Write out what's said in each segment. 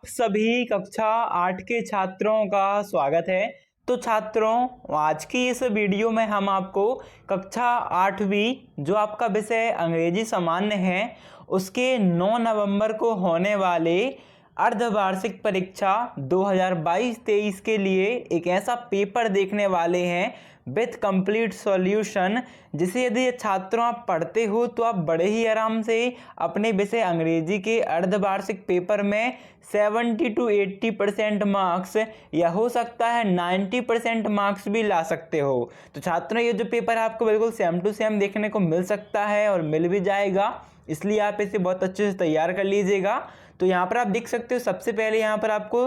सभी कक्षा 8 के छात्रों का स्वागत है। तो छात्रों, आज की इस वीडियो में हम आपको कक्षा 8वीं जो आपका विषय अंग्रेजी सामान्य है उसके 9 नवंबर को होने वाले अर्धवार्षिक परीक्षा 2022-23 के लिए एक ऐसा पेपर देखने वाले हैं विथ कंप्लीट सॉल्यूशन, जिसे यदि छात्रों आप पढ़ते हो तो आप बड़े ही आराम से अपने विषय अंग्रेजी के अर्धवार्षिक पेपर में 70 to 80% मार्क्स या हो सकता है 90% मार्क्स भी ला सकते हो। तो छात्रों, ये जो पेपर आपको बिल्कुल सेम टू सेम देखने को मिल सकता है और मिल भी जाएगा, इसलिए आप इसे बहुत अच्छे से तैयार कर लीजिएगा। तो यहाँ पर आप देख सकते हो, सबसे पहले यहाँ पर आपको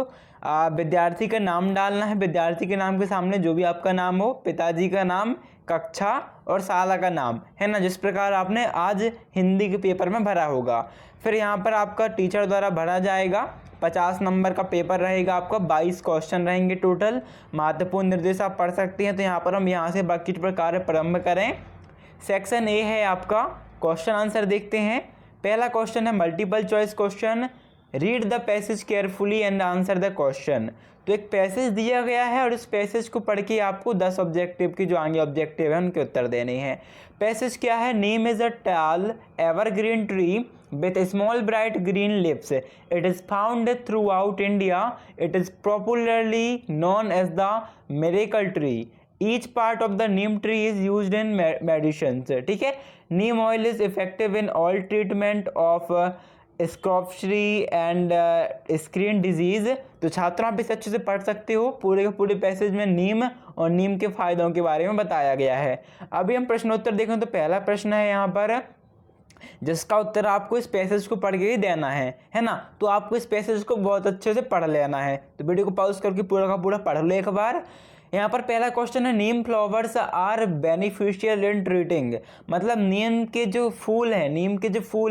विद्यार्थी का नाम डालना है। विद्यार्थी के नाम के सामने जो भी आपका नाम हो, पिताजी का नाम, कक्षा और साल का नाम, है ना, जिस प्रकार आपने आज हिंदी के पेपर में भरा होगा। फिर यहाँ पर आपका टीचर द्वारा भरा जाएगा। 50 नंबर का पेपर रहेगा आपका, 22 क्वेश्चन रहेंगे टोटल। महत्वपूर्ण निर्देश आप पढ़ सकते हैं। तो यहाँ पर हम यहाँ से बाकी प्रकार प्रारंभ करें। सेक्शन ए है आपका, क्वेश्चन आंसर देखते हैं। पहला क्वेश्चन है multiple choice question. Read the passage carefully and answer the question. तो एक पैसेज दिया गया है और इस पैसेज को पढ़ के आपको 10 ऑब्जेक्टिव की जो आगे ऑब्जेक्टिव है उनके उत्तर देने हैं। पैसेज क्या है? Name is a tall evergreen tree with small bright green leaves. It is found throughout India. It is popularly known as the miracle tree. Each part of the neem tree is used in medicines. ठीक है, neem oil is effective in all treatment of स्क्रॉप्शरी and screen disease. तो छात्रों, आप इसे अच्छे से पढ़ सकते हो। पूरे के पूरे पैसेज में नीम और नीम के फायदों के बारे में बताया गया है। अभी हम प्रश्नोत्तर देखें तो पहला प्रश्न है यहाँ पर, जिसका उत्तर आपको इस पैसेज को पढ़ के ही देना है ना। तो आपको इस पैसेज को बहुत अच्छे से पढ़ लेना है। तो वीडियो को पॉज करके पूरा का पूरा पढ़ लो एक बार। यहाँ पर पहला क्वेश्चन है, neem flowers are beneficial in treating. मतलब नीम के जो फूल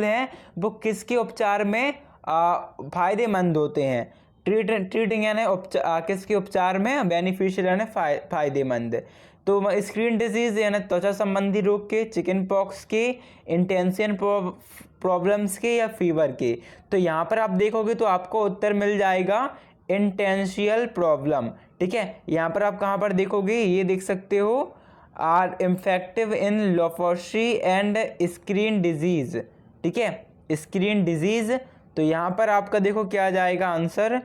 हैं वो किसके उपचार में फायदेमंद होते हैं? ट्रीटिंग यानी किसके उपचार में? बेनिफिशियल यानी फायदेमंद। तो स्क्रीन डिजीज यानी त्वचा संबंधी रोग के, चिकन पॉक्स के, इंटेंसियन प्रॉब्लम्स के या फीवर के। तो यहाँ पर आप देखोगे तो आपको उत्तर मिल जाएगा इंटेंशियल प्रॉब्लम। ठीक है, यहाँ पर आप कहाँ पर देखोगे, ये देख सकते हो, are infective in leprosy and screen disease. ठीक है, स्क्रीन डिजीज। तो यहाँ पर आपका देखो क्या आ जाएगा आंसर,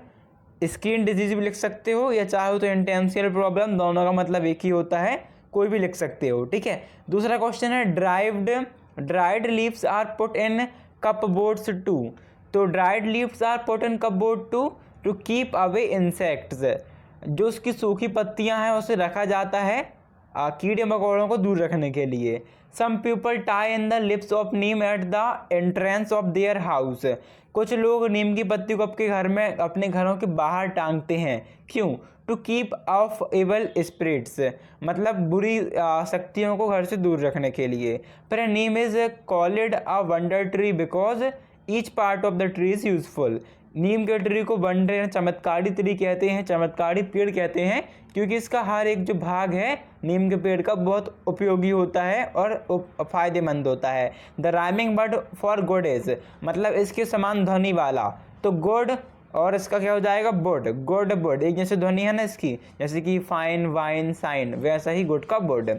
स्क्रीन डिजीज भी लिख सकते हो या चाहो तो इंटेंशियल प्रॉब्लम, दोनों का मतलब एक ही होता है, कोई भी लिख सकते हो। ठीक है, दूसरा क्वेश्चन है, dried leaves are put in cupboards to. तो dried leaves are put in cupboard to keep away insects. जो उसकी सूखी पत्तियां हैं उसे रखा जाता है कीड़े मकोड़ों को दूर रखने के लिए। Some people tie in the leaves of neem at the entrance of their house. कुछ लोग नीम की पत्ती को अपने घरों के बाहर टांगते हैं। क्यों? टू कीप ऑफ एवल स्पिरिट्स, मतलब बुरी शक्तियों को घर से दूर रखने के लिए। फिर neem is called a wonder tree because each part of the tree is useful. नीम के ट्री को वंडर चमत्कारी ट्री कहते हैं, चमत्कारी पेड़ कहते हैं, क्योंकि इसका हर एक जो भाग है नीम के पेड़ का बहुत उपयोगी होता है और फायदेमंद होता है। The rhyming word for good is, मतलब इसके समान ध्वनि वाला। तो गुड और इसका क्या हो जाएगा? बुड। गुड बुड एक जैसे ध्वनि है ना इसकी, जैसे कि फाइन वाइन साइन, वैसा ही गुड का बुड।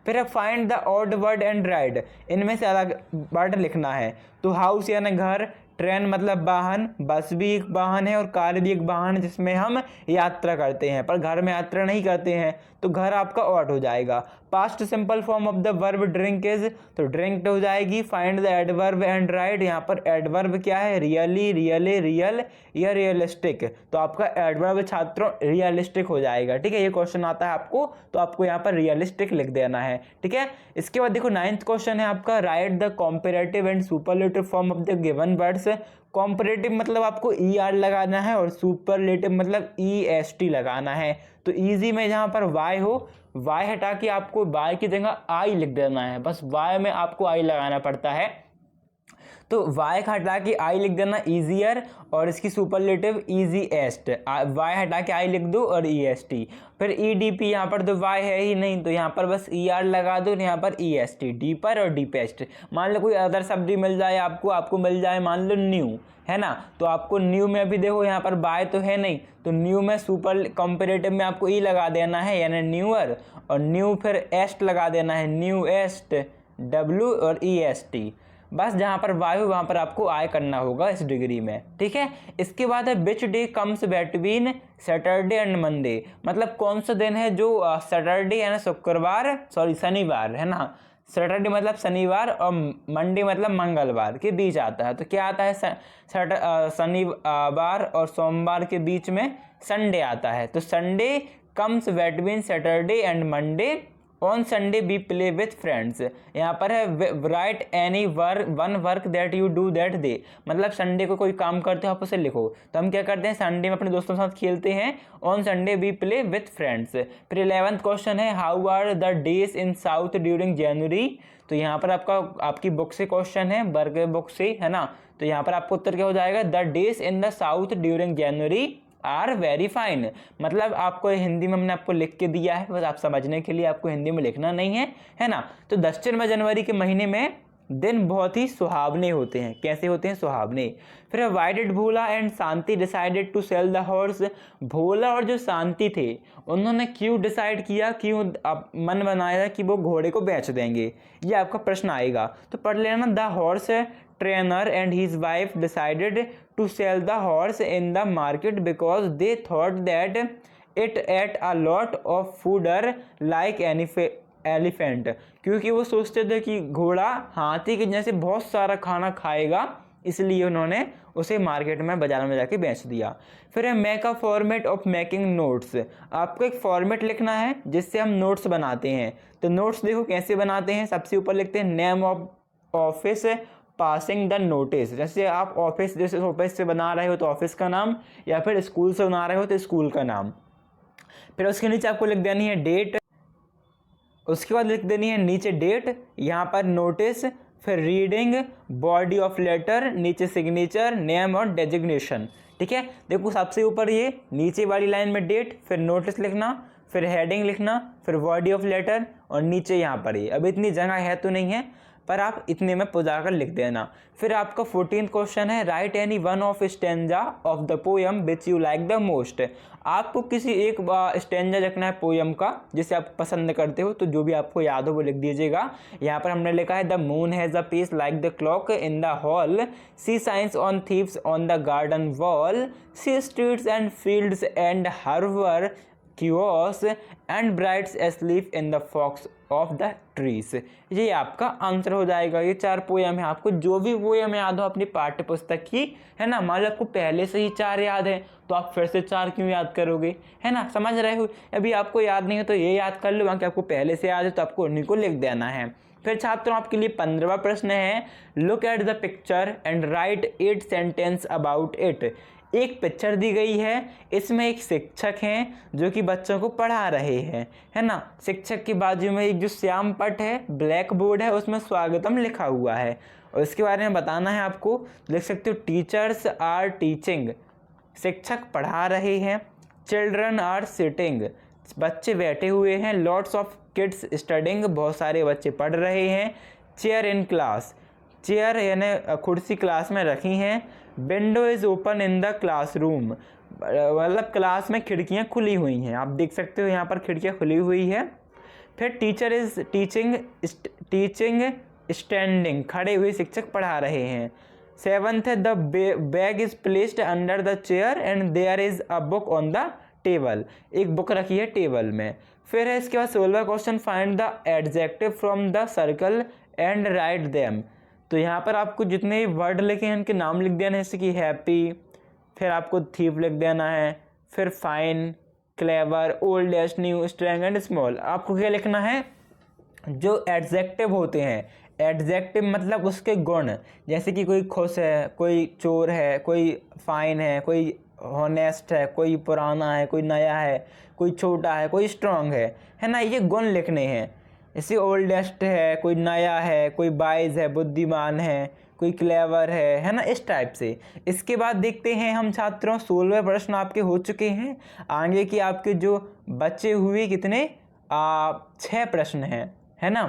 फिर find the odd word and ride, इनमें से अलग वर्ड लिखना है। तो हाउस यानी घर, ट्रेन मतलब वाहन, बस भी एक वाहन है और कार भी एक वाहन है जिसमें हम यात्रा करते हैं, पर घर में यात्रा नहीं करते हैं, तो घर आपका ऑड हो जाएगा। Past simple form of the verb drink is, तो ड्रिंक्ड हो जाएगी। Find the adverb and right, यहाँ पर एडवर्ब क्या है? रियली, रियली, रियल या रियलिस्टिक। तो आपका एडवर्ब छात्रों रियलिस्टिक हो जाएगा। ठीक है, ये क्वेश्चन आता है आपको, तो आपको यहाँ पर रियलिस्टिक लिख देना है। ठीक है, इसके बाद देखो 9th क्वेश्चन है आपका, right the comparative and superlative form of the given words. Comparative मतलब आपको ER लगाना है और सुपरलेटिव मतलब EST लगाना है। तो इजी में जहाँ पर Y हो, Y हटा के आपको Y की जगह I लिख देना है, बस Y में आपको I लगाना पड़ता है। तो वाई का हटा के आई लिख देना ईजियर, और इसकी सुपरलेटिव ईजीएस्ट, वाई हटा के आई लिख दो और ईएसटी। फिर ईडीपी, यहाँ पर तो वाई है ही नहीं तो यहाँ पर बस ईआर लगा दो, यहाँ पर ईएसटी, डीपर और डीपेस्ट। मान लो कोई अदर शब्द मिल जाए आपको मिल जाए मान लो न्यू, है ना, तो आपको न्यू में भी देखो यहाँ पर बाय तो है नहीं, तो न्यू में सुपर कंपेरेटिव में आपको ई लगा देना है यानी न्यूअर, और न्यू फिर एस्ट लगा देना है, न्यू एस्ट, डब्ल्यू और ई एस टी। बस जहाँ पर वाई हो वहाँ पर आपको आय करना होगा इस डिग्री में, ठीक है। इसके बाद है which day comes between Saturday and Monday, मतलब कौन सा दिन है जो सैटरडे यानी शुक्रवार, सॉरी शनिवार, है ना, सैटरडे मतलब शनिवार और मंडे मतलब मंगलवार के बीच आता है। तो क्या आता है, शनिवार और सोमवार के बीच में संडे आता है। तो Sunday comes between Saturday and Monday, on Sunday we play with friends. यहाँ पर है right any one work that you do that day, मतलब संडे को कोई काम करते हो आप उसे लिखो। तो हम क्या करते हैं, संडे में अपने दोस्तों के साथ खेलते हैं, on Sunday we play with friends. फिर 11th क्वेश्चन है how are the days in south during January. तो यहाँ पर आपकी बुक से क्वेश्चन है, वर्ग बुक से, है ना, तो यहाँ पर आपको उत्तर क्या हो जाएगा, the days in the south during January are very fine. मतलब आपको हिंदी में हमने आपको लिख के दिया है, बस आप समझने के लिए, आपको हिंदी में लिखना नहीं है ना। तो दक्षिण जनवरी के महीने में दिन बहुत ही सुहावने होते हैं। कैसे होते हैं, सुहावने। फिर why did Bhola and Shanti decided to sell the horse. Bhola और जो शांति थे उन्होंने क्यों डिसाइड किया, क्यों मन बनाया कि वो घोड़े को बेच देंगे, ये आपका प्रश्न आएगा। तो पढ़ लेना, the horse trainer and his wife decided to sell the horse in the market because they thought that it ate a lot of fodder like elephant। क्योंकि वो सोचते थे कि घोड़ा हाथी के जैसे बहुत सारा खाना खाएगा, इसलिए उन्होंने उसे मार्केट में बाजार में जाके बेच दिया। फिर है make a format of making notes. आपको एक फॉर्मेट लिखना है जिससे हम नोट्स बनाते हैं। तो नोट्स देखो कैसे बनाते हैं, सबसे ऊपर लिखते हैं name of office passing the notice. जैसे आप ऑफिस, जैसे ऑफिस से बना रहे हो तो ऑफिस का नाम, या फिर स्कूल से बना रहे हो तो स्कूल का नाम। फिर उसके नीचे आपको लिख देनी है डेट, उसके बाद लिख देनी है नीचे डेट, यहाँ पर नोटिस, फिर रीडिंग, बॉडी ऑफ लेटर, नीचे सिग्नेचर, नेम और डेजिग्नेशन। ठीक है, देखो सबसे ऊपर ये नीचे वाली लाइन में डेट, फिर नोटिस लिखना, फिर हेडिंग लिखना, फिर बॉडी ऑफ लेटर, और नीचे यहाँ पर ये। अब इतनी जगह है तो नहीं है, पर आप इतने में पुजा कर लिख देना। फिर आपका 14th क्वेश्चन है right any one of stanza of the poem which you like the most. आपको किसी एक स्टेंजा लिखना है पोएम का जिसे आप पसंद करते हो, तो जो भी आपको याद हो वो लिख दीजिएगा। यहाँ पर हमने लिखा है the moon has a face like the clock in the hall, she shines on thieves on the garden wall, she streets and fields and हर्वर quays and brights asleep in the forks of the trees. ये आपका answer हो जाएगा। ये 4 poem है। आपको जो भी पोएम याद हो अपनी पाठ्य पुस्तक की, है ना, मान लो आपको पहले से ही 4 याद है तो आप फिर से 4 क्यों याद करोगे, है ना, समझ रहे हो। अभी आपको याद नहीं है तो ये याद कर लो, बाकी आपको पहले से याद है तो आपको उन्हीं को लिख देना है। फिर छात्रों आपके लिए 15वां प्रश्न है look at the picture and right 8 sentence about it. एक पिक्चर दी गई है, इसमें एक शिक्षक हैं जो कि बच्चों को पढ़ा रहे हैं, है ना। शिक्षक के बाजू में एक जो श्याम पट है, ब्लैक बोर्ड है, उसमें स्वागतम लिखा हुआ है, और इसके बारे में बताना है आपको। लिख सकते हो टीचर्स आर टीचिंग, शिक्षक पढ़ा रहे हैं। चिल्ड्रन आर सिटिंग, बच्चे बैठे हुए हैं। लॉट्स ऑफ किड्स स्टडिंग, बहुत सारे बच्चे पढ़ रहे हैं। चेयर इन क्लास, चेयर यानी कुर्सी क्लास में रखी हैं। Window is open in the classroom, मतलब क्लास में खिड़कियां खुली हुई हैं, आप देख सकते हो यहाँ पर खिड़कियां खुली हुई है। फिर टीचर इज़ टीचिंग स्टैंडिंग, खड़े हुए शिक्षक पढ़ा रहे हैं। 7th है the bag is placed under the chair and there is a book on the table, एक बुक रखी है टेबल में। फिर है इसके बाद 16वां question find the adjective from the circle and write them. तो यहाँ पर आपको जितने वर्ड लिखे हैं उनके नाम लिख देना है, जैसे कि हैप्पी, फिर आपको थीव लिख देना है, फिर fine, clever, oldest, new, strong and small. आपको क्या लिखना है, जो एडजेक्टिव होते हैं, एडजेक्टिव मतलब उसके गुण, जैसे कि कोई खुश है, कोई चोर है, कोई फाइन है, कोई हॉनेस्ट है, कोई पुराना है, कोई नया है, कोई छोटा है, कोई स्ट्रांग है ना, ये गुण लिखने हैं। जैसे ओल्डेस्ट है, कोई नया है, कोई वाइज है, बुद्धिमान है, कोई क्लेवर है ना, इस टाइप से। इसके बाद देखते हैं हम छात्रों 16वें प्रश्न आपके हो चुके हैं। आगे की आपके जो बचे हुए कितने 6 प्रश्न हैं, है ना,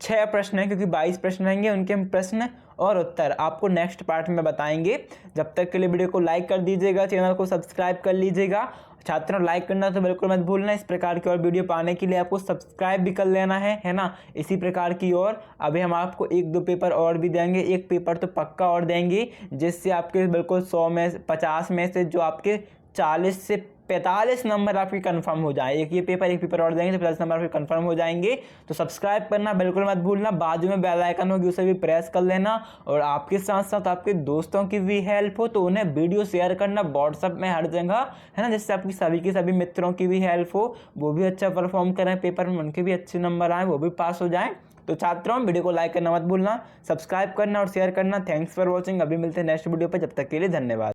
6 प्रश्न हैं, क्योंकि 22 प्रश्न रहेंगे, उनके हम प्रश्न और उत्तर आपको नेक्स्ट पार्ट में बताएंगे। जब तक के लिए वीडियो को लाइक कर दीजिएगा, चैनल को सब्सक्राइब कर लीजिएगा। छात्रों लाइक करना तो बिल्कुल मत भूलना। इस प्रकार की और वीडियो पाने के लिए आपको सब्सक्राइब भी कर लेना है ना। इसी प्रकार की और अभी हम आपको 1-2 पेपर और भी देंगे, एक पेपर तो पक्का और देंगे, जिससे आपके बिल्कुल 100 में 50 में से जो आपके 40 से 45 नंबर आपके कंफर्म हो जाए। एक पेपर और देंगे तो 50 नंबर आपके कंफर्म हो जाएंगे। तो सब्सक्राइब करना बिल्कुल मत भूलना। बाजू में बेल आइकन होगी, उसे भी प्रेस कर लेना। और आपके साथ साथ आपके दोस्तों की भी हेल्प हो तो उन्हें वीडियो शेयर करना व्हाट्सएप में हर जगह, है ना, जिससे आपकी सभी के सभी मित्रों की भी हेल्प हो, वो भी अच्छा परफॉर्म करें पेपर में, उनके भी अच्छे नंबर आए, वो भी पास हो जाएं। तो छात्रों वीडियो को लाइक करना मत भूलना, सब्सक्राइब करना और शेयर करना। Thanks for watching. अभी मिलते हैं नेक्स्ट वीडियो पर, जब तक के लिए धन्यवाद।